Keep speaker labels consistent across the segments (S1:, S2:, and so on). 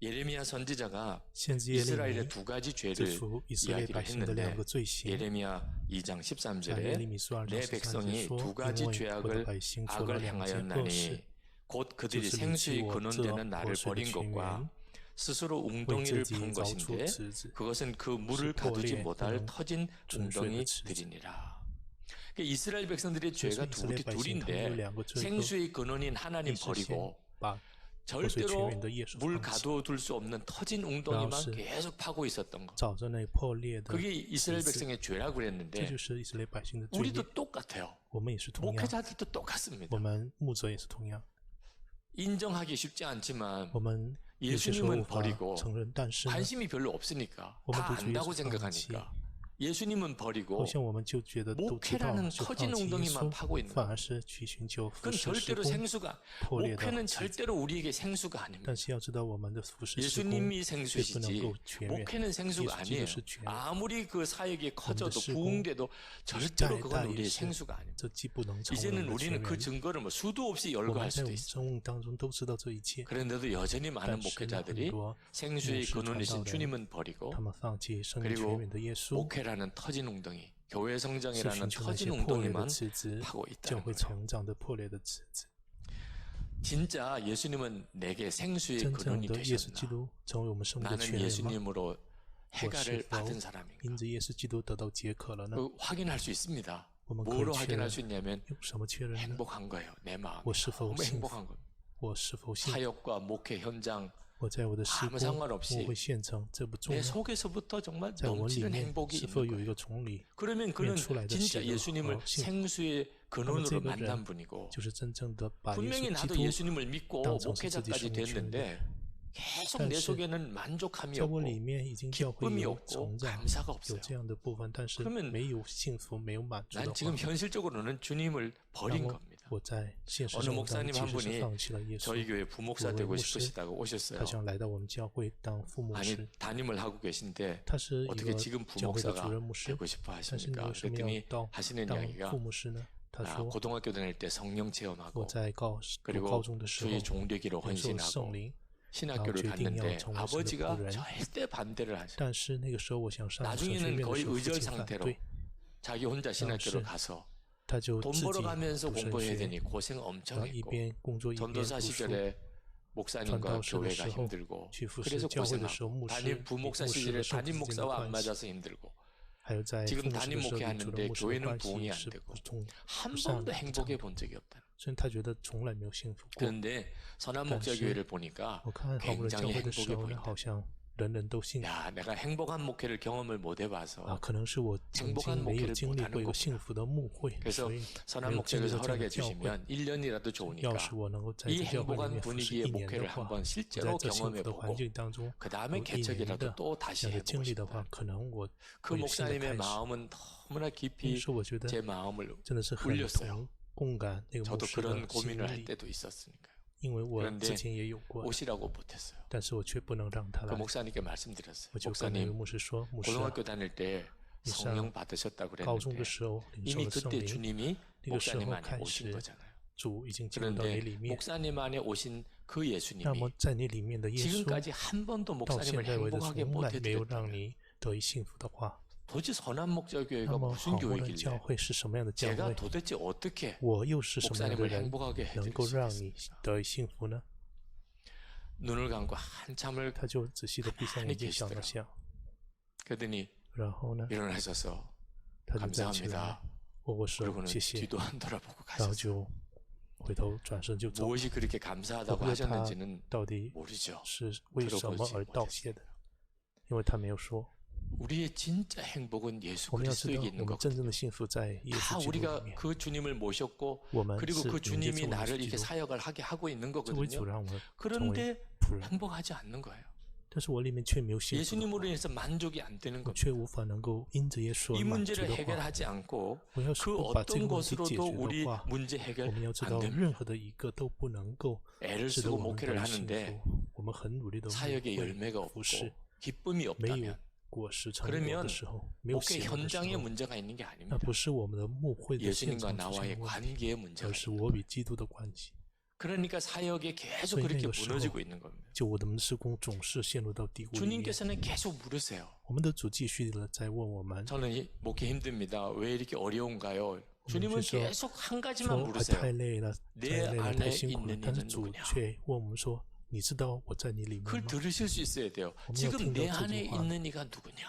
S1: 예레미야 선지자가
S2: 先知耶利
S1: 이스라엘의
S2: 米
S1: 두 가지
S2: 指
S1: 죄를
S2: 出以色列
S1: 이야기를
S2: 百姓的两
S1: 했는데
S2: 个罪行。
S1: 예레미야 2장
S2: 在耶利
S1: 13절에
S2: 米书2
S1: 내
S2: 章13节
S1: 백성이
S2: 说：
S1: 두
S2: 因
S1: 가지
S2: 为我的
S1: 죄악을
S2: 百姓做了
S1: 악을
S2: 两件恶事，
S1: 행하였나니 곧
S2: 就
S1: 그들이
S2: 是离弃
S1: 생수의
S2: 我这
S1: 근원되는 나를
S2: 活水的
S1: 버린
S2: 泉源，
S1: 것과 스스로
S2: 为自
S1: 웅덩이를
S2: 己
S1: 판
S2: 凿出
S1: 것인데
S2: 池子，
S1: 그것은 그 물을
S2: 是破
S1: 가두지
S2: 裂不
S1: 못할
S2: 能
S1: 터진
S2: 准水的池子。
S1: 웅덩이들이니라. 그러니까 이스라엘 백성들의
S2: 所以
S1: 죄가
S2: 以色列百姓他们有
S1: 둘인데
S2: 两个罪恶，
S1: 생수의 근원인
S2: 一
S1: 하나님
S2: 是先
S1: 버리고
S2: 把活水泉
S1: 절대로
S2: 源的耶稣
S1: 물
S2: 放弃，
S1: 가둬둘 수 없는 터진 웅덩이만
S2: 라오스.
S1: 계속 파고 있었던 거.
S2: 找着那破裂的
S1: 그게 이스라엘
S2: 池子，
S1: 백성의 죄라고
S2: 这
S1: 그랬는데
S2: 就是以色列百姓的罪孽。
S1: 우리도 똑같아요.
S2: 我们也是同样，
S1: 목회자들도 똑같습니다.
S2: 我们牧者也是同样，
S1: 인정하기 쉽지 않지만
S2: 我们有些时候
S1: 예수님은
S2: 无法
S1: 버리고
S2: 承认，但是呢，
S1: 관심이 별로 없으니까
S2: 어머,
S1: 다
S2: 또
S1: 안다고
S2: 주위에서
S1: 생각하니까 예수님은
S2: 好
S1: 버리고
S2: 像我们就觉得都知道，
S1: 목회라는
S2: 就放
S1: 터진
S2: 弃耶
S1: 웅덩이만
S2: 稣，
S1: 파고 있는
S2: 反
S1: 거예요.
S2: 而是去寻求服
S1: 그건
S2: 侍施
S1: 절대로
S2: 工
S1: 생수가
S2: 破裂的
S1: 목회는
S2: 枝子。
S1: 절대로 우리에게 생수가 아닙니다.
S2: 但是要知道，我们的服侍施工
S1: 예수님이
S2: 却不能
S1: 생수시지
S2: 够全面，
S1: 목회는
S2: 耶
S1: 생수가
S2: 稣基督
S1: 아니에요.
S2: 是全面。
S1: 아무리 그 사역이 커져도
S2: 시공,
S1: 부흥돼도
S2: 代
S1: 절대로 그건
S2: 代也
S1: 우리의
S2: 是，
S1: 생수가 아닙니다.
S2: 这既不能成为我
S1: 이제는
S2: 们的全
S1: 우리는 그
S2: 员。
S1: 증거를 뭐 수도 없이
S2: 我
S1: 열거할
S2: 们在我
S1: 수도
S2: 们
S1: 있어요.
S2: 生命当中都知道这一切，
S1: 그런데도 여전히 많은
S2: 但是呢，很
S1: 목회자들이
S2: 多
S1: 생수의
S2: 牧师传道
S1: 근원이신
S2: 人，
S1: 주님은 버리고
S2: 他们放弃生命泉
S1: 그리고
S2: 源的耶稣，
S1: 목회라는 터진 웅덩이, 교회
S2: 去
S1: 성장이라는
S2: 寻求那些
S1: 터진
S2: 破裂的
S1: 웅덩이만
S2: 枝子，
S1: 파고
S2: 教
S1: 있다는
S2: 会
S1: 거예요.
S2: 成长的破裂的枝子。
S1: 진짜 예수님은 내게 생수의
S2: 真正
S1: 근원이
S2: 的耶稣基
S1: 되셨나?
S2: 督成为我们生命的
S1: 나는
S2: 泉源吗？
S1: 예수님으로
S2: 我是
S1: 해가를
S2: 否
S1: 받은 사람인가?
S2: 因着耶稣基督得到解渴了呢？
S1: 그 확인할 수 있습니다.
S2: 我们可以
S1: 뭐로
S2: 确
S1: 확인할
S2: 认，
S1: 수 있냐면
S2: 用什么确认呢？
S1: 행복한 거예요. 내 마음.
S2: 我是否
S1: 너무
S2: 幸福？
S1: 행복한 거예요.
S2: 我是否幸福？
S1: 사역과 목회 현장
S2: 我在我的施
S1: 아무
S2: 工，
S1: 상관없이
S2: 我会献成，这不重
S1: 내
S2: 要。
S1: 속에서부터 정말
S2: 在我里
S1: 넘치는
S2: 面
S1: 행복이
S2: 是否
S1: 있는
S2: 有一
S1: 거예요.
S2: 个从里
S1: 그러면 그는
S2: 出来的
S1: 진짜
S2: 喜乐
S1: 예수님을
S2: 和幸福？
S1: 생수의 근원으로
S2: 这个
S1: 만난
S2: 人
S1: 분이고
S2: 就是真正的把耶
S1: 분명히
S2: 稣基
S1: 나도
S2: 督
S1: 예수님을 믿고
S2: 当成是自己
S1: 목회자까지
S2: 生命泉源。
S1: 됐는데 계속
S2: 但
S1: 내
S2: 是
S1: 속에는 만족함이
S2: 在我
S1: 없고
S2: 里面已经教会
S1: 기쁨이
S2: 有
S1: 없고
S2: 成长，
S1: 감사가
S2: 有
S1: 없어요.
S2: 这样的部分，但是
S1: 그러면
S2: 没有幸福，没有满足的
S1: 난
S2: 话，
S1: 지금 현실적으로는 주님을
S2: 那
S1: 버린
S2: 么
S1: 겁니다.
S2: 我在现实
S1: 어느
S2: 生活当
S1: 목사님
S2: 中
S1: 한
S2: 其实是
S1: 분이
S2: 放弃了耶
S1: 저희
S2: 稣。
S1: 교회 부목사
S2: 그
S1: 되고
S2: 목사,
S1: 싶으시다고
S2: 他
S1: 오셨어요.
S2: 想来到我们教会当副牧师，
S1: 담임을 하고 계신데
S2: 他是一
S1: 어떻게
S2: 个
S1: 지금
S2: 教会的
S1: 부목사가
S2: 主任牧师，
S1: 되고 싶어
S2: 但是你
S1: 하십니까?
S2: 为什么
S1: 그랬더니
S2: 要到
S1: 하시는
S2: 当
S1: 이야기가
S2: 副牧师呢？他
S1: 아,
S2: 说，
S1: 고등학교 다닐 때 성령
S2: 我
S1: 체험하고
S2: 在读高
S1: 그리고
S2: 中的时候
S1: 주의 종되기로
S2: 领受
S1: 헌신하고
S2: 圣灵，
S1: 신학교를
S2: 아,
S1: 갔는데
S2: 정말
S1: 아버지가
S2: 그런
S1: 절대 반대를 하셔요.
S2: 但是那个时候我想上神学
S1: 나중에는
S2: 院的
S1: 거의
S2: 时候，父
S1: 의절
S2: 亲反
S1: 상태로
S2: 对，
S1: 자기 혼자 신학교를 가서
S2: 他就
S1: 돈
S2: 自己
S1: 벌어가면서
S2: 读神
S1: 공부해야
S2: 学，
S1: 되니 고생
S2: 然
S1: 엄청
S2: 后一
S1: 했고
S2: 边工作一边读
S1: 전도사
S2: 书。
S1: 시절에 목사님과
S2: 传道士的
S1: 교회가
S2: 时候，
S1: 힘들고
S2: 去服侍
S1: 그래서
S2: 教会的时候，
S1: 고생하고
S2: 牧师
S1: 담임 부목사
S2: 与牧师
S1: 시절에
S2: 和圣徒
S1: 담임
S2: 之间的
S1: 목사와 안
S2: 关系，
S1: 맞아서 힘들고
S2: 还有在
S1: 지금
S2: 副牧师
S1: 담임
S2: 的时候与主
S1: 목회하는데
S2: 任牧师的
S1: 교회는
S2: 关系
S1: 부흥이 안
S2: 是
S1: 되고
S2: 不通
S1: 한
S2: 不善
S1: 번도
S2: 的，
S1: 행복해 본 적이 없다.
S2: 所以他觉得从来没有幸福过。
S1: 그런데 선한목자교회를 보니까
S2: 我看好我的教
S1: 굉장히
S2: 会的时
S1: 행복해
S2: 候呢，
S1: 보인다.
S2: 好像人人都幸福
S1: 야, 내가 행복한 목회를 경험을 못
S2: 啊，
S1: 해봐서
S2: 可能是我曾经没有经历过一个幸福的牧会，
S1: 그래서
S2: 所以没
S1: 선한
S2: 有经历
S1: 목자교에서
S2: 过这样的
S1: 허락해
S2: 教会。
S1: 주시면 1년이라도 좋으니까
S2: 要是我能够在
S1: 이
S2: 这教会里
S1: 행복한
S2: 面服侍
S1: 분위기의
S2: 1年的
S1: 목회를
S2: 话，
S1: 한번
S2: 我在
S1: 실제로
S2: 这幸福的
S1: 경험해보고
S2: 环境当中
S1: 그 다음에
S2: 有1年
S1: 개척이라도
S2: 的
S1: 또
S2: 这
S1: 다시
S2: 样的经历的
S1: 해보고
S2: 话，
S1: 싶다.
S2: 可能我
S1: 그
S2: 会有新的
S1: 목사님의
S2: 开始。
S1: 마음은 너무나
S2: 那
S1: 깊이
S2: 时候我觉得
S1: 제 마음을
S2: 真的是很
S1: 울렸어요.
S2: 同共感那个牧
S1: 저도
S2: 师
S1: 그런
S2: 的心
S1: 고민을 할
S2: 里，
S1: 때도 있었으니까요.
S2: 因为我
S1: 그런데
S2: 之前也有过，
S1: 오시라고 못했어요.
S2: 但是我却不能让他
S1: 그
S2: 来。
S1: 목사님께 말씀드렸어요.
S2: 我就跟那位
S1: 목사님
S2: 牧师说，牧师啊，
S1: 고등학교 다닐 때
S2: 你上
S1: 성령 받으셨다고
S2: 高中
S1: 그랬는데
S2: 的时候领受
S1: 이미
S2: 了圣
S1: 그때
S2: 灵，
S1: 주님이
S2: 那个时
S1: 목사님
S2: 候
S1: 안에
S2: 开
S1: 오신
S2: 始，
S1: 거잖아요.
S2: 主已经进入到你
S1: 그런데
S2: 里面。
S1: 목사님 안에 오신 그
S2: 那
S1: 예수님이
S2: 么在你里面的耶稣，
S1: 지금까지 한 번도
S2: 到现
S1: 목사님을
S2: 在为止
S1: 행복하게
S2: 从来没有让
S1: 못해드렸다면
S2: 你得以幸福的话，
S1: 도대체 선한 목자교회가
S2: 那么
S1: 무슨
S2: 好的教
S1: 교회길래
S2: 会是什么样的教
S1: 제가
S2: 会？
S1: 도대체 어떻게
S2: 我又是什么样的
S1: 목사님을
S2: 人，
S1: 행복하게
S2: 能够
S1: 해드릴 수
S2: 让
S1: 있겠습니까?
S2: 你得以幸福呢？
S1: 눈을 감고 한참을
S2: 他就仔细的闭上眼睛想了想，
S1: 그러더니
S2: 然后呢，
S1: 일어나셔서
S2: 他就站起来
S1: 감사합니다.
S2: 握握手，
S1: 그러고는
S2: 谢谢，
S1: 뒤도 안 돌아보고
S2: 然后
S1: 가셨어요.
S2: 就回头转身就走。
S1: 무엇이 그렇게
S2: 我
S1: 감사하다고
S2: 不知道他
S1: 하셨는지는
S2: 到底
S1: 모르죠.
S2: 是为什么而道谢的，因为他没有说。
S1: 우리의 진짜 행복은 예수
S2: 我们要知道，
S1: 그리스도에게
S2: 我
S1: 있는
S2: 们真
S1: 거거든요.
S2: 正的幸福在耶
S1: 다
S2: 稣基督里
S1: 우리가
S2: 面。
S1: 그 주님을 모셨고
S2: 我们
S1: 그리고
S2: 是
S1: 그
S2: 迎接
S1: 주님이
S2: 主耶
S1: 나를
S2: 稣基
S1: 이렇게
S2: 督，
S1: 사역을 하게 하고 있는
S2: 这位主
S1: 거거든요.
S2: 让我成为
S1: 그런데
S2: 仆人，
S1: 행복하지 않는 거예요.
S2: 但是我里面却没有幸福的
S1: 예수님으로 인해서 만족이 안 되는
S2: 我
S1: 겁니다.
S2: 却无法能够因着耶稣
S1: 이
S2: 而满足
S1: 문제를
S2: 的话，
S1: 해결하지 않고
S2: 我要是
S1: 그
S2: 不把这个
S1: 어떤
S2: 问题解
S1: 것으로도
S2: 决
S1: 우리
S2: 的话，
S1: 문제 해결
S2: 我们要知
S1: 안
S2: 道，
S1: 됩니다.
S2: 任何的一个都不能够
S1: 애를
S2: 使得
S1: 쓰고
S2: 我们得
S1: 목회를
S2: 以幸
S1: 하는데
S2: 福。我们很努力的
S1: 사역의 열매가
S2: 服
S1: 없고
S2: 侍，
S1: 기쁨이
S2: 没有
S1: 없다면
S2: 果实成果
S1: 그러면
S2: 的时候，没有
S1: 목회
S2: 喜乐的时
S1: 현장에
S2: 候，
S1: 문제가 있는 게
S2: 那
S1: 아닙니다.
S2: 不是我们的牧会的现
S1: 예수님과
S2: 场出现
S1: 나와의
S2: 问题，
S1: 관계의 문제가
S2: 而是
S1: 있는
S2: 我与基督的关系。
S1: 그러니까 사역에 계속
S2: 所以
S1: 그렇게
S2: 那个时候
S1: 무너지고 있는 겁니다.
S2: 就我们的施工总是陷入到低谷里面。
S1: 주님께서는 계속 물으세요.
S2: 我们的主继续的在问我们，
S1: 저는 목회 힘듭니다. 왜 이렇게 어려운가요?
S2: 我
S1: 주님은
S2: 们就说
S1: 계속 한 가지만
S2: 说
S1: 물으세요.
S2: 太累了，
S1: 내
S2: 太累了，
S1: 안에
S2: 太辛苦了。
S1: 있는
S2: 但是
S1: 이는
S2: 主
S1: 누구냐?
S2: 却问我们说：“你知道我在你里面
S1: 그걸
S2: 吗
S1: 들으실 수 있어야 돼요.
S2: 어머니가
S1: 지금 내
S2: 听到这句
S1: 안에
S2: 话。
S1: 있는 이가 누구냐? ？”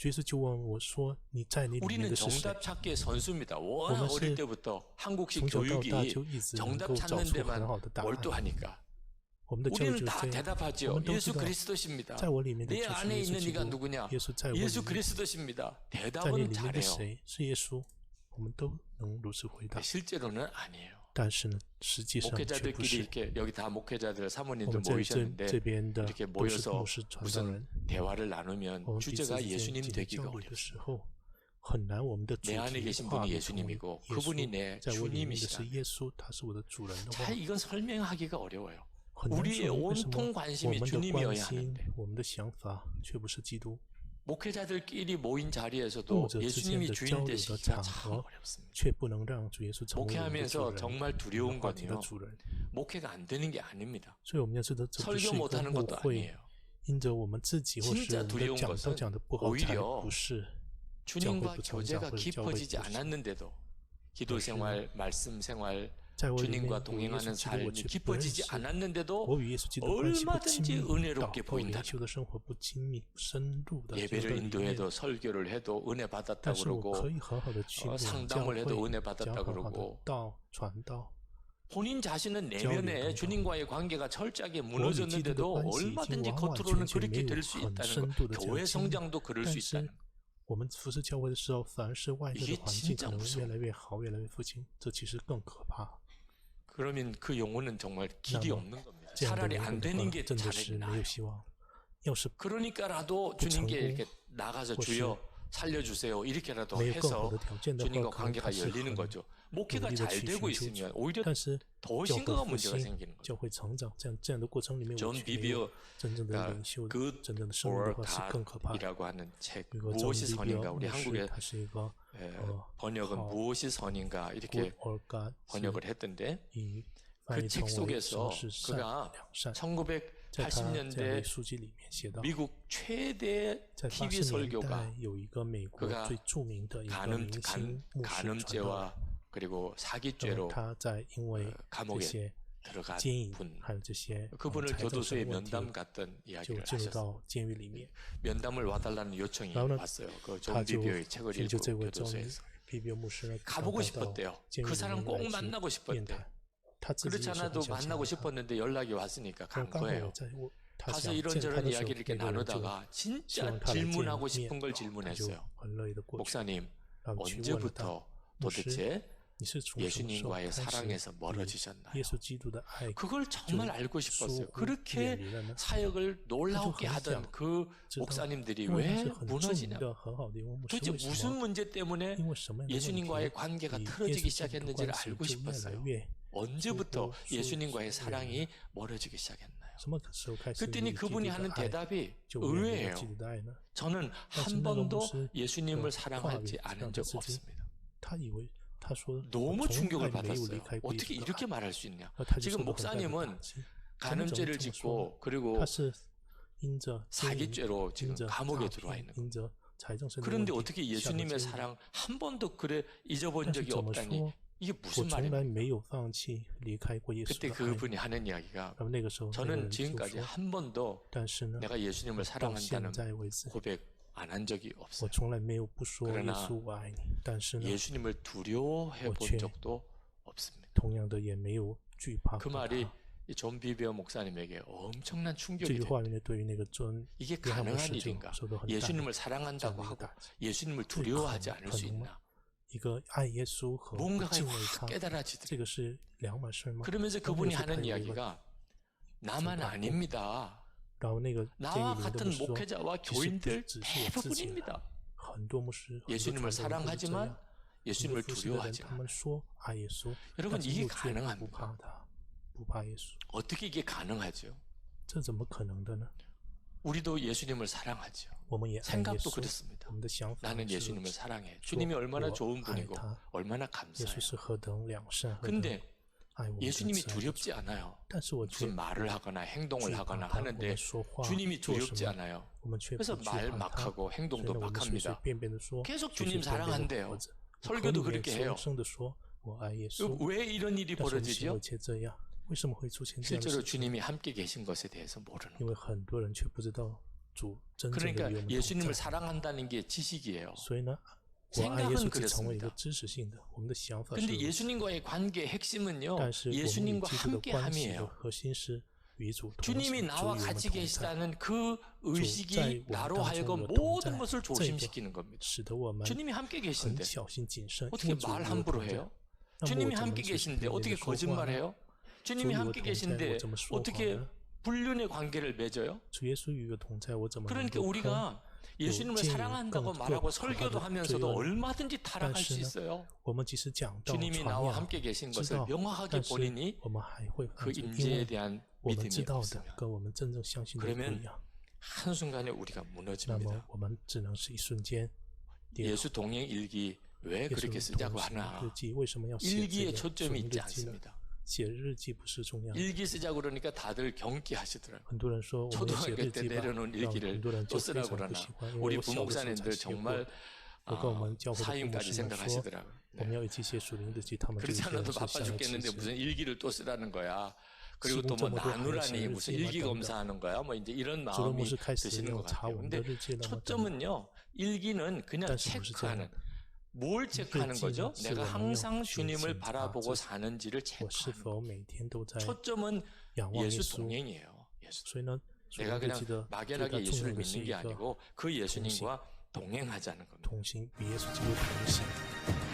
S2: 耶稣就问我说：“你在你里面
S1: 우리는
S2: 的是谁
S1: 정답 찾기의 선수입니다. 워낙
S2: 오늘
S1: 어릴
S2: 시-
S1: 때부터 한국식
S2: 从小到大
S1: 교육이
S2: 就一直能
S1: 정답
S2: 够找
S1: 찾는
S2: 出很
S1: 데만
S2: 好的答案。
S1: 몰두하니까
S2: 我们的教育
S1: 우리는
S2: 就是
S1: 다
S2: 这样。
S1: 대답하죠.
S2: 오늘도
S1: 예수
S2: 그다.
S1: 그리스도십니다.
S2: 在我里面的
S1: 내
S2: 就是
S1: 안에
S2: 耶稣
S1: 있는
S2: 基
S1: 이가
S2: 督，
S1: 누구냐?
S2: 耶稣在我里
S1: 예수
S2: 面，
S1: 그리스도십니다.
S2: 在你
S1: 대답은
S2: 里面的
S1: 잘해요.
S2: 谁是耶稣？我们都能如此回答。
S1: 실제로는 아니에요.
S2: 但是呢，实际上却不
S1: 목회자들끼리
S2: 是。
S1: 이렇게 여기 다 목회자들
S2: 我
S1: 사모님들
S2: 们在这
S1: 모이셨는데
S2: 边的
S1: 이렇게
S2: 都是
S1: 모여서
S2: 牧师传道
S1: 무슨
S2: 人，
S1: 대화를 나누면
S2: 我们彼此
S1: 주제가
S2: 之间
S1: 예수님
S2: 进行
S1: 되기가
S2: 交流的
S1: 어렵습니다.
S2: 时候，很难我们的主
S1: 내 안에
S2: 题
S1: 계신
S2: 话
S1: 분이
S2: 语成为
S1: 예수님이고
S2: 耶
S1: 그분이
S2: 稣，
S1: 내
S2: 在我里面的是
S1: 주님이시다.
S2: 耶稣，他是我的主人的话
S1: 자, ， 이건 설명하기가 어려워요.
S2: 很难
S1: 우리의
S2: 说为什么
S1: 온통
S2: 我
S1: 관심이
S2: 们的关
S1: 주님이어야
S2: 心
S1: 하는데 、
S2: 我们的想法却不是基督，
S1: 목회자들끼리 모인 자리에서도
S2: 牧者之间
S1: 예수님이
S2: 的
S1: 주인
S2: 交流的
S1: 되시기가
S2: 场
S1: 참
S2: 合，
S1: 어렵습니다.
S2: 却不能让主耶稣成为我们的主
S1: 목회하면서
S2: 人，
S1: 정말
S2: 我们
S1: 두려운
S2: 的话题的
S1: 건요.
S2: 主人。
S1: 목회가 안 되는 게 아닙니다.
S2: 所以我们要知道，这不是
S1: 설교
S2: 一个
S1: 못하는
S2: 牧
S1: 것도
S2: 会，
S1: 아니에요.
S2: 因着我们自己或是
S1: 진짜
S2: 我们的
S1: 두려운
S2: 讲道
S1: 것은
S2: 讲的不好，才
S1: 오히려
S2: 不是
S1: 주님과
S2: 부천
S1: 교제가
S2: 장을
S1: 깊어지지
S2: 教会
S1: 않았는데도 기도 생활, 말씀 생활,
S2: 在我里面
S1: 주님과
S2: 有耶
S1: 동행하는
S2: 稣基督，我
S1: 삶이
S2: 却不认
S1: 깊어지지
S2: 识。
S1: 않았는데도
S2: 我与耶稣基督关系不亲
S1: 얼마든지
S2: 密，
S1: 은혜롭게
S2: 祷告
S1: 보인다.
S2: 灵修的生活不亲密、不深入的
S1: 예배를 인도해도 설교를 해도 은혜
S2: 但
S1: 받았다
S2: 是我
S1: 그러고
S2: 可以很好的去
S1: 상담을 해도 은혜
S2: 讲
S1: 받았다
S2: 很好的
S1: 그러고
S2: 道、传道。
S1: 본인 자신은
S2: 交流
S1: 내면에
S2: 等等。
S1: 주님과의 관계가 철저하게
S2: 我与基督的
S1: 무너졌는데도
S2: 关系已经
S1: 얼마든지
S2: 完完
S1: 겉으로는
S2: 全全没
S1: 그렇게
S2: 有
S1: 될 수
S2: 很
S1: 있다는
S2: 深
S1: 거.
S2: 度的这样
S1: 교회
S2: 经历，
S1: 성장도 그럴
S2: 但
S1: 수
S2: 是
S1: 있다는 거.
S2: 我们服侍教会的时候，反而是外在的
S1: 이게
S2: 环境
S1: 진짜
S2: 可能
S1: 무서워
S2: 越来越好，越来越复兴，这其实更可怕。
S1: 그러면 그 영혼은 정말 길이
S2: 那么
S1: 없는 겁니다.
S2: 这样的
S1: 차라리
S2: 灵
S1: 안
S2: 魂的
S1: 되는
S2: 话，
S1: 게
S2: 真的
S1: 차라리
S2: 是没有
S1: 나아요.
S2: 希望。要是
S1: 그러니까라도
S2: 그
S1: 주님께
S2: 成功，
S1: 이렇게 나가서
S2: 或是
S1: 주여 살려주세요. 이렇게라도
S2: 没有更好
S1: 해서
S2: 的条件的
S1: 주님과
S2: 话，可能
S1: 관계가
S2: 他是
S1: 열리는
S2: 很
S1: 거죠.
S2: 努
S1: 목회가
S2: 力的
S1: 잘
S2: 去
S1: 되고
S2: 寻求
S1: 있으면
S2: 主，
S1: 오히려
S2: 但是
S1: 더
S2: 教会
S1: 심각한
S2: 复
S1: 문제가
S2: 兴、
S1: 생기는 거죠.
S2: 教会成长，这样的过程里面，
S1: 존
S2: 我却没有
S1: 비비어
S2: 真正的
S1: 가
S2: 领袖、
S1: Good
S2: 真正的生命
S1: or
S2: 的话，是更可怕的。
S1: God이라고 하는 책
S2: 一个
S1: 무엇이 선인가
S2: 牧
S1: 우리
S2: 师，
S1: 한국의
S2: 他是一个
S1: 번역은
S2: 어,
S1: 무엇이 선인가 이렇게
S2: Good or God，
S1: 번역을 했던데
S2: 以翻
S1: 그
S2: 译
S1: 책
S2: 成为什
S1: 속에서
S2: 么是善
S1: 그가
S2: 良善。
S1: 1980
S2: 在他这样的
S1: 년대
S2: 书籍里面写到，
S1: 미국 최대
S2: 在
S1: TV
S2: 80年
S1: 설교가
S2: 代有一个美国
S1: 그가
S2: 最著名的一个
S1: 간음,
S2: 明星牧师传道人，
S1: 간음죄와 그리고
S2: 那么
S1: 사기죄로
S2: 他在因为这
S1: 감옥에
S2: 些
S1: 들어간
S2: 奸淫
S1: 분
S2: 还有这些
S1: 그분을
S2: 财政
S1: 교도소에
S2: 上的问题，
S1: 면담 갔던
S2: 就
S1: 이야기를
S2: 进入
S1: 하셨어요.
S2: 到监狱里面。
S1: 면담을 와달라는 요청이
S2: 然后呢，
S1: 왔어요. 그
S2: 他
S1: 존
S2: 就
S1: 비비어의 책을
S2: 就
S1: 읽고
S2: 这位john
S1: 교도소에서
S2: 비비어牧师呢，
S1: 가보고
S2: 到
S1: 싶었대요.
S2: 监狱
S1: 그
S2: 里
S1: 사람
S2: 面
S1: 꼭
S2: 来去
S1: 만나고
S2: 面
S1: 싶었대.
S2: 谈。他自己
S1: 그렇지
S2: 也是很
S1: 않아도
S2: 想见
S1: 만나고
S2: 他，
S1: 싶었는데 연락이 왔으니까
S2: 但
S1: 간
S2: 刚好
S1: 거예요.
S2: 我在他
S1: 가서
S2: 想见他
S1: 이런저런
S2: 的时候，
S1: 이야기를 이렇게
S2: 那个人就
S1: 나누다가
S2: 希
S1: 진짜
S2: 望他来见
S1: 질문하고
S2: 面，
S1: 싶은 걸
S2: 他就
S1: 질문했어요.
S2: 很乐意的过去，
S1: 목사님
S2: 然后去问了他，
S1: 언제부터
S2: 牧师，
S1: 도대체
S2: 你是从什么时候
S1: 예수님과의
S2: 开始
S1: 사랑에서
S2: 与
S1: 멀어지셨나요?
S2: 耶稣基督的爱
S1: 그걸 정말 알고
S2: 疏
S1: 싶었어요.
S2: 忽
S1: 그렇게
S2: 远离了呢？
S1: 사역을 놀라우게 하던 그
S2: 知道，
S1: 목사님들이
S2: 因为他
S1: 왜
S2: 是很著名
S1: 무너지냐?
S2: 的很好的一位牧师，
S1: 도대체
S2: 为什
S1: 무슨
S2: 么？
S1: 문제 때문에
S2: 因为什么样的问
S1: 예수님과의
S2: 题，
S1: 관계가
S2: 与耶
S1: 틀어지기
S2: 稣基督的
S1: 시작했는지를
S2: 关系
S1: 알고
S2: 就越来
S1: 싶었어요.
S2: 越
S1: 언제부터
S2: 疏忽
S1: 예수님과의
S2: 疏
S1: 사랑이 멀어지기 시작했나요?
S2: 什么时候开始与
S1: 그랬더니
S2: 基督
S1: 그분이
S2: 的
S1: 하는
S2: 爱
S1: 대답이
S2: 就远离了
S1: 의외예요.
S2: 基督的爱呢？
S1: 저는
S2: 但是
S1: 한
S2: 那个牧
S1: 번도
S2: 师
S1: 예수님을
S2: 的
S1: 사랑하지
S2: 话语
S1: 않은
S2: 这样
S1: 적
S2: 的事情，
S1: 없습니다.
S2: 他以为他说
S1: 너무
S2: 从
S1: 충격을
S2: 来没有离
S1: 받았어요.
S2: 开过耶
S1: 어떻게
S2: 稣的
S1: 이렇게
S2: 爱，
S1: 말할 수 있냐?
S2: 而他就
S1: 지금
S2: 受到很大的打
S1: 목사님은
S2: 击。
S1: 간음죄를
S2: 怎么说
S1: 짓고 그리고
S2: 他是因着奸淫
S1: 사기죄로
S2: 因
S1: 지금
S2: 着
S1: 감옥에
S2: 诈
S1: 들어와
S2: 骗
S1: 있는 거예요.
S2: 因着财政上的
S1: 그런데
S2: 问
S1: 어떻게
S2: 题下入
S1: 예수님의
S2: 监狱。
S1: 사랑 한 번도 그래 잊어본
S2: 但是
S1: 적이
S2: 怎么
S1: 없다니
S2: 说，
S1: 이게
S2: 我
S1: 무슨
S2: 从来
S1: 말입니까?
S2: 没有放弃离开过耶稣
S1: 그때
S2: 的爱。
S1: 그분이 하는 이야기가
S2: 然后那个时候，那个
S1: 저는
S2: 人就
S1: 지금까지
S2: 说，
S1: 한 번도
S2: 但是呢，
S1: 내가 예수님을
S2: 到现
S1: 사랑한다는
S2: 在为止，
S1: 고백 안 한 적이
S2: 我
S1: 없어요.
S2: 从来没有不说耶
S1: 그러나
S2: 稣我爱你，但是呢，
S1: 예수님을 두려워해 본
S2: 어째
S1: 적도 없습니다.
S2: 同样的也没有惧怕
S1: 그
S2: 过
S1: 말이
S2: 他。
S1: 이 존 비비어 목사님에게 엄청난
S2: 这
S1: 충격이
S2: 句
S1: 돼요.
S2: 话呢，对于那个尊
S1: 이게
S2: 约翰牧
S1: 가능한
S2: 师就
S1: 일인가?
S2: 受到很大的
S1: 예수님을
S2: 这样
S1: 사랑한다고
S2: 的一个
S1: 하고
S2: 打击。
S1: 예수님을
S2: 这可
S1: 두려워하지
S2: 能
S1: 않을
S2: 可
S1: 수
S2: 能
S1: 있나?
S2: 吗？一个爱耶稣和不
S1: 뭔가가
S2: 敬畏
S1: 확
S2: 他，
S1: 깨달아지더래요.
S2: 这个是两码事吗？
S1: 그러면서
S2: 然后
S1: 그분이
S2: 那时候他
S1: 하는
S2: 有一个，
S1: 이야기가 나만
S2: 생각하고
S1: 아닙니다.
S2: 然后那个监狱
S1: 나와
S2: 里面的牧
S1: 같은
S2: 师说，
S1: 목회자와
S2: 其实不
S1: 교인들
S2: 只是我自己，
S1: 대부분입니다.
S2: 很多牧师、很多
S1: 예수님을
S2: 传道人都是这
S1: 사랑하지만
S2: 样。
S1: 예수님을
S2: 服侍的人
S1: 두려워하지
S2: 他
S1: 않아.
S2: 们说爱耶稣，
S1: 여러분
S2: 但是
S1: 이게
S2: 又却不
S1: 가능합니까?
S2: 怕他，不怕耶稣，
S1: 어떻게 이게 가능하죠?
S2: 这怎么可能的呢？
S1: 우리도 예수님을 사랑하죠.
S2: 我们也爱耶
S1: 생각도
S2: 稣，
S1: 그렇습니다.
S2: 我们的想法
S1: 나는
S2: 是
S1: 예수님을 사랑해. 주님이 얼마나 좋은 분이고 얼마나
S2: 耶稣
S1: 감사해요.
S2: 是何等良善，何等
S1: 근데
S2: 爱我们的
S1: 예수님이
S2: 慈爱的主。
S1: 두렵지 않아요.
S2: 但是我却
S1: 무슨 말을 하거나 행동을
S2: 惧怕
S1: 하거나
S2: 他，我
S1: 하는데
S2: 们说话
S1: 주님이
S2: 做什
S1: 두렵지
S2: 么，
S1: 않아요.
S2: 我们却不
S1: 그래서
S2: 惧
S1: 말
S2: 怕他，
S1: 막하고
S2: 所以
S1: 행동도
S2: 呢，我们随随
S1: 막합니다.
S2: 便便的说，
S1: 계속
S2: 随
S1: 주님
S2: 随便便的
S1: 사랑한대요.
S2: 活着，
S1: 설교도
S2: 口里面
S1: 그렇게 해요.
S2: 声声的说我爱耶稣，
S1: 왜 이런 일이
S2: 但是我们行
S1: 벌어지죠?
S2: 为却这样，为什么会出现这样的
S1: 실제로
S2: 事情？
S1: 주님이 함께 계신 것에 대해서 모르는
S2: 因
S1: 거예요.
S2: 为很多人却不知道主真正的与
S1: 그러니까
S2: 我们同
S1: 예수님을
S2: 在，
S1: 사랑한다는 게 지식이에요.
S2: 所以呢，我爱耶
S1: 생각은
S2: 稣只成为一个
S1: 그렇습니다.
S2: 知识性的，我们的想法是
S1: 근데
S2: 如此。
S1: 예수님과의 관계의 핵심은요.
S2: 但是我们与
S1: 예수님과
S2: 基督的关系的
S1: 함께함이에요.
S2: 核心是与主同行，
S1: 주님이
S2: 主与
S1: 나와
S2: 我们
S1: 같이
S2: 同在，
S1: 계시다는 그
S2: 在
S1: 의식이
S2: 我们
S1: 나로
S2: 当中
S1: 하여금
S2: 有同
S1: 모든
S2: 在，
S1: 것을
S2: 这一点
S1: 조심시키는 겁니다.
S2: 使得我们
S1: 주님이 함께
S2: 很
S1: 계신데
S2: 小心谨慎，因
S1: 어떻게
S2: 为主与
S1: 말
S2: 我
S1: 함부로
S2: 同在。
S1: 해요?
S2: 那么
S1: 주님이
S2: 我怎么
S1: 함께
S2: 随随
S1: 계신데
S2: 便便
S1: 어떻게
S2: 地说话呢？
S1: 거짓말해요?
S2: 主
S1: 주님이
S2: 与我
S1: 함께
S2: 同在，我
S1: 계신데
S2: 怎么说谎
S1: 어떻게
S2: 呢？
S1: 불륜의 관계를 맺어요?
S2: 主耶稣与我同在，我怎么能
S1: 그러니까
S2: 够和
S1: 우리가 예수님을
S2: 그
S1: 사랑한다고
S2: 그
S1: 말하고
S2: 그
S1: 설교도
S2: 그
S1: 하면서도
S2: 그
S1: 얼마든지 타락할 수
S2: 但是呢，
S1: 있어요.
S2: 我们即使讲道
S1: 주님이
S2: 传
S1: 나와
S2: 扬，
S1: 함께 계신
S2: 知
S1: 것을
S2: 道，
S1: 명확하게
S2: 但是
S1: 본인이
S2: 我们还会
S1: 그
S2: 犯罪，因
S1: 임재에
S2: 为
S1: 대한
S2: 我们
S1: 믿음이
S2: 知道的
S1: 없으면
S2: 跟我们真正相信的不
S1: 그러면
S2: 一样。
S1: 한순간에 우리가
S2: 那么
S1: 무너집니다.
S2: 我们只能是一瞬间跌倒。
S1: 예수 동행 일기 왜
S2: 耶
S1: 그렇게
S2: 稣
S1: 쓰자고
S2: 同行
S1: 하나?
S2: 日记为什么要写这
S1: 일기에
S2: 个
S1: 초점이
S2: 属灵
S1: 있지
S2: 日记呢？
S1: 않습니다.
S2: 写日记不是重要的。
S1: 일기 쓰자고 그러니까 다들 경기하시더라고요.
S2: 很多人说我们要写
S1: 초등학교
S2: 日
S1: 때
S2: 记吧，
S1: 내려놓은
S2: 让很
S1: 일기를
S2: 多人
S1: 또
S2: 就非
S1: 쓰라고
S2: 常不
S1: 그러나
S2: 喜欢，因为
S1: 우리
S2: 我小的时候才
S1: 부목사님들
S2: 写过。
S1: 정말
S2: 我跟我们教会的部牧
S1: 사임까지
S2: 师们说，
S1: 생각하시더라고요.
S2: 我们要一起写属灵日记，他们就
S1: 그렇지
S2: 一个人
S1: 않아도
S2: 是
S1: 바빠
S2: 想要其
S1: 죽겠는데
S2: 实
S1: 무슨 일기를 또 쓰라는 거야. 그리고
S2: 지금
S1: 또 뭐
S2: 좀 더
S1: 나누라니
S2: 하는
S1: 무슨
S2: 일기만
S1: 일기
S2: 던져.
S1: 검사하는 거야. 뭐 이제 이런
S2: 主的牧
S1: 마음이
S2: 师开始
S1: 드시는
S2: 要
S1: 것
S2: 查
S1: 같아요.
S2: 我们的
S1: 근데
S2: 日记了吗？
S1: 초점은요. 일기는 그냥
S2: 但是不是这样
S1: 체크하는
S2: 的。
S1: 뭘 체크하는
S2: 일기는
S1: 거죠?
S2: 是
S1: 내가
S2: 我们要
S1: 항상
S2: 去
S1: 주님을
S2: 检查
S1: 바라보고
S2: 自己
S1: 사는지를
S2: 我是
S1: 체크하는
S2: 否每天都在
S1: 초점은
S2: 仰望耶
S1: 예수
S2: 稣？
S1: 동행이에요. 예수.
S2: 所以呢，属
S1: 내가
S2: 灵日记
S1: 그냥
S2: 的最大
S1: 막연하게
S2: 重要
S1: 예수를
S2: 的是
S1: 믿는
S2: 一
S1: 게
S2: 个
S1: 아니고 그 예수님과 동행하자는 겁니다.
S2: 同行，与耶稣基督同行。